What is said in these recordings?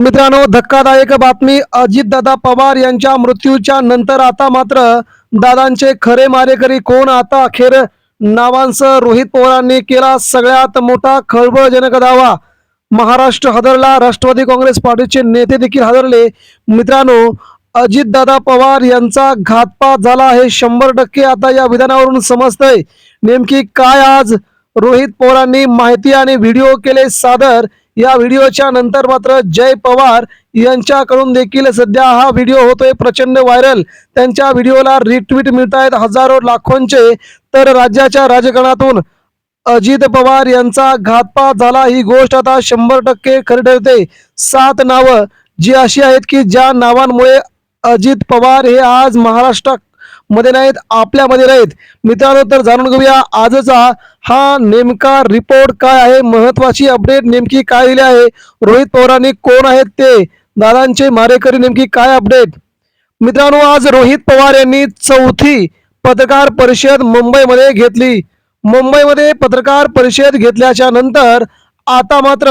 मित्रांनो, धक्कादायक बातमी अजितदादा पवार यांच्या मृत्यूच्या नंतर आता मात्र दादांचे खरे मारेकरी कोण, आता अखेर नावांसह रोहित पवारांनी केला सगळ्यात मोठा खळबळजनक दावा. महाराष्ट्र हादरला, राष्ट्रवादी काँग्रेस पार्टीचे नेते देखील हादरले. मित्रांनो, अजितदादा पवार यांचा घातपात झाला हे 100% आता या विधानावरून समजतंय. नेमकी काय आज रोहित पवारांनी माहिती आणि व्हिडिओ केले सादर. या व्हिडिओच्या नंतर मात्र जय पवार यांच्याकडून देखील सध्या हा व्हिडिओ होतोय प्रचंड व्हायरल. त्यांच्या व्हिडिओला रिट्वीट मिळत आहेत हजारो लाखोंचे. तर राज्याच्या राजकारणातून अजित पवार यांचा घातपात झाला ही गोष्ट आता 100% खरी ठरते. 7 नावं जी अशी आहेत की ज्या नावांमुळे अजित पवार हे आज महाराष्ट्रामध्ये नाहीत, आपल्यामध्ये नाहीत. मित्रांनो, तर जाणून घेऊया आजचा हा नेमका रिपोर्ट काय आहे, महत्वाची अपडेट नेमकी काय दिली आहे, रोहित पवारांनी कोण आहेत ते, दादांचे मारेकरी नेमकी काय अपडेट. मित्रांनो, आज रोहित पवार यांनी 4थी पत्रकार परिषद मुंबईमध्ये घेतली. मुंबईमध्ये पत्रकार परिषद घेतल्याच्या नंतर आता मात्र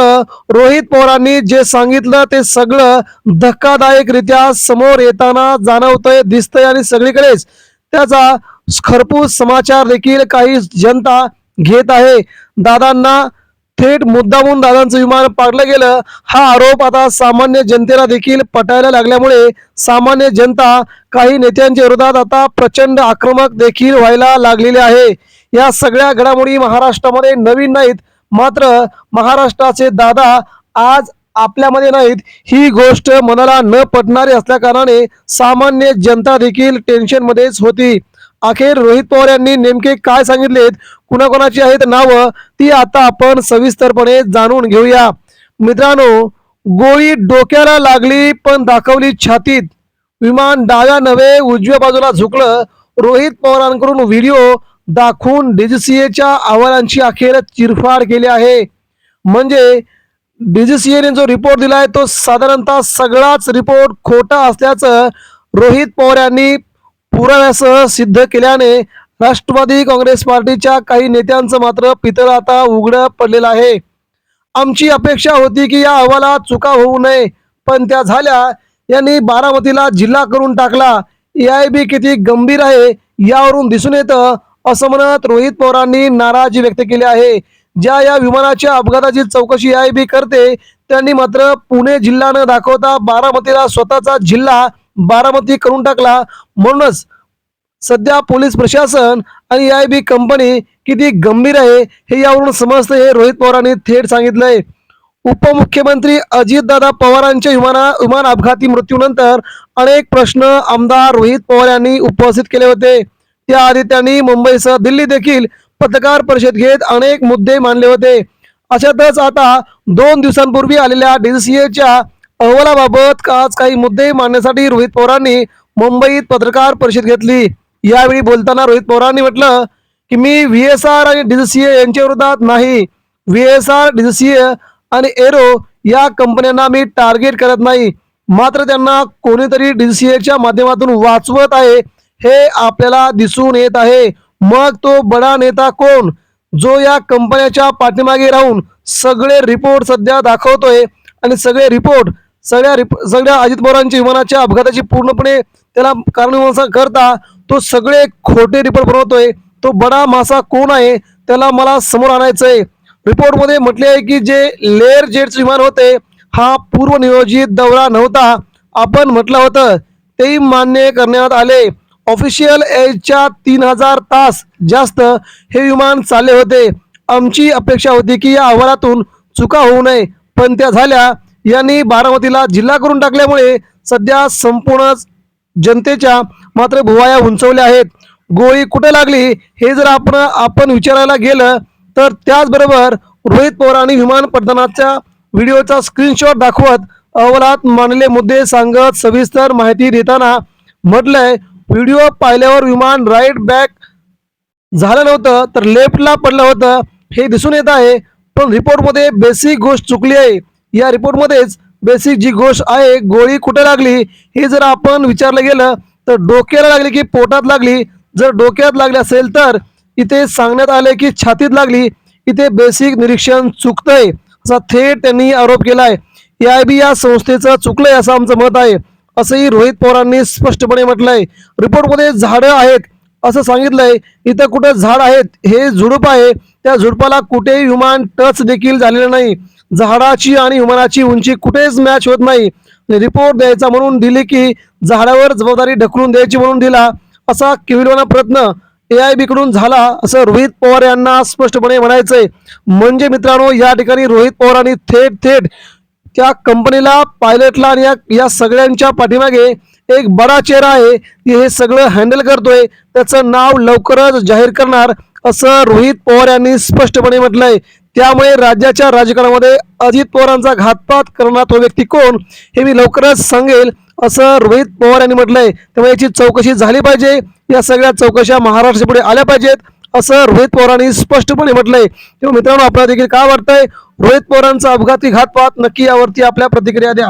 रोहित पवारांनी जे सांगितलं ते सगळं धक्कादायकरित्या समोर येताना जाणवतंय, दिसतंय आणि सगळीकडेच त्याचा खरपूस समाचार देखील काही जनता घेत आहे. दादांना थेट मुद्दामून दादांचं विमान पाडलं गेलं हा आरोप आता सामान्य जनतेला देखील पटायला लागल्यामुळे सामान्य जनता काही नेत्यांच्या विरोधात आता प्रचंड आक्रमक देखील व्हायला लागलेली आहे. या सगळ्या घडामोडी महाराष्ट्रामध्ये नवीन नाहीत, मात्र महाराष्ट्राचे दादा आज आपल्यामध्ये नाहीत ही गोष्ट मनाला न पटणारी असल्या कारणाने सामान्य जनता देखील टेन्शन मध्येच होती. अखेर रोहित पवार यांनी नेमके काय सांगितलेत, कुणाकोणाची आहेत नावं, ती आता आपण सविस्तरपणे जाणून घेऊया. मित्रांनो, गोळी डोक्याला लागली पण दाखवली छातीत, विमान डाव्या नव्हे उजव्या बाजूला झुकलं. रोहित पवारांकडून व्हिडिओ दाखवून डीजीसीएच्या अहवालांची अखेर चिरफाड केली आहे. म्हणजे डीजीसीएने जो रिपोर्ट दिलाय तो साधारणतः सगळाच रिपोर्ट खोटा असल्याचं रोहित पवार यांनी पुराव्यासह सिद्ध केल्याने राष्ट्रवादी काँग्रेस पार्टीच्या काही नेत्यांचं मात्र पितळ आता उघडं पडलेलं आहे. आमची अपेक्षा होती की या अहवालात चुका होऊ नये, पण त्या झाल्या. यांनी बारामतीला जिल्हा करून टाकला. एआयबी किती गंभीर आहे यावरून दिसून येतं असं म्हणत रोहित पवारांनी नाराजी व्यक्त केली आहे. ज्या या विमानाच्या अपघाताची चौकशी एआयबी करते त्यांनी मात्र पुणे जिल्हा न दाखवता बारामतीला स्वतःचा जिल्हा बारामती करून टाकला. म्हणूनच सध्या पोलीस प्रशासन आणि एआयबी कंपनी किती गंभीर आहे हे यावरून समजतं, हे रोहित पवारांनी थेट सांगितलंय. उपमुख्यमंत्री अजितदादा पवारांच्या विमान अपघाती मृत्यूनंतर अनेक प्रश्न आमदार रोहित पवार यांनी उपस्थित केले होते. त्याआधी त्यांनी मुंबईसह दिल्ली देखील पत्रकार परिषद घेत अनेक मुद्दे मांडले होते. अशातच आता 2 दिवसांपूर्वी आलेल्या डीजीसीएच्या अहवालाबाबत आज काही मुद्दे मांडण्यासाठी रोहित पवारांनी मुंबईत पत्रकार परिषद घेतली. यावेळी बोलताना रोहित पवारांनी म्हटलं की मी व्हीएसआर आणि डीजीसीए यांच्या विरोधात नाही. व्हीएसआर, डीजीसीए आणि एरो या कंपन्यांना मी टार्गेट करत नाही, मात्र त्यांना कोणीतरी डीजीसीएच्या माध्यमातून वाचवत आहे हे आपल्याला दिसून येत आहे. मग तो बडा नेता कोण, जो या कंपन्याच्या पाठीमागे राहून सगळे रिपोर्ट सध्या दाखवतोय आणि सगळे रिपोर्ट सगळ्या अजित पवारांच्या विमानाच्या अपघाताची पूर्णपणे त्याला कारणमीमांसा करता तो सगळे खोटे रिपोर्ट बनवतोय. तो बडा मासा कोण आहे त्याला मला समोर आणायचंय. रिपोर्टमध्ये म्हटले आहे की जे लेअर जेट्स विमान होते हा पूर्वनियोजित दौरा नव्हता. आपण म्हटलं होतं तेही मान्य करण्यात आले. ऑफिशियल एजच्या 3000 तास जास्त हे विमान चालले होते. आमची अपेक्षा होती की या अहवालातून चुका होऊ नये, पण त्या झाल्या. यांनी बारामतीला जिल्हा करून टाकल्यामुळे सध्या संपूर्ण जनतेच्या मात्र भुवया उंचवल्या आहेत. गोळी कुठे लागली हे जर आपण विचारायला गेलं तर त्याचबरोबर रोहित पवारांनी विमान पडतानाच्या व्हिडिओचा स्क्रीनशॉट दाखवत अहवालात मांडलेले मुद्दे सांगत सविस्तर माहिती देताना म्हटलंय, व्हिडिओ पाहिल्यावर विमान राईट बॅक झालं नव्हतं तर लेफ्टला पडलं होतं हे दिसून येत आहे. पण रिपोर्टमध्ये बेसिक गोष्ट चुकली आहे. या रिपोर्टमध्येच बेसिक जी गोष्ट आहे, गोळी कुठे लागली हे जर आपण विचारलं गेलं तर डोक्याला लागली की पोटात लागली. जर डोक्यात लागली असेल तर इथे सांगण्यात आले की छातीत लागली. इथे बेसिक निरीक्षण चुकतंय असा थेट त्यांनी आरोप केलाय. AIB या संस्थेचं चुकलंय असं आमचं मत आहे, असंही रोहित पवारांनी स्पष्टपणे म्हटलंय. रिपोर्टमध्ये झाडं आहेत असं सांगितलंय. इथं कुठं झाड आहेत, हे झुडूप आहे. त्या झुडपाला कुठेही विमान टच देखील झालेलं नाही. झाडाची आणि विमानाची उंची कुठेच मॅच होत नाही. रिपोर्ट द्यायचा म्हणून दिली की झाडावर जबाबदारी ढकलून द्यायची म्हणून दिला, असा केविलवाना प्रयत्न AIB कडून झाला असं रोहित पवार यांना स्पष्टपणे म्हणायचंय. म्हणजे मित्रांनो, या ठिकाणी रोहित पवारांनी थेट थेट त्या कंपनीला, पायलटला आणि या सगळ्यांच्या पाठीमागे एक बडा चेहरा आहे की हे सगळं हँडल करतोय, त्याचं नाव लवकरच जाहीर करणार असं रोहित पवार यांनी स्पष्टपणे म्हटलंय. त्यामुळे राज्याच्या राजकारणामध्ये अजित पवारांचा घातपात करणारा तो व्यक्ती कोण हे मी लवकरच सांगेल असं रोहित पवार यांनी म्हटलंय. त्यामुळे याची चौकशी झाली पाहिजे, या सगळ्या चौकशा महाराष्ट्राच्या पुढे आल्या पाहिजेत असं रोहित पवारांनी स्पष्टपणे म्हटलंय. तेव्हा मित्रांनो, आपल्याला देखील काय वाटतंय रोहित पवारांचा अपघाती घातपात, नक्की यावरती आपल्या प्रतिक्रिया द्या.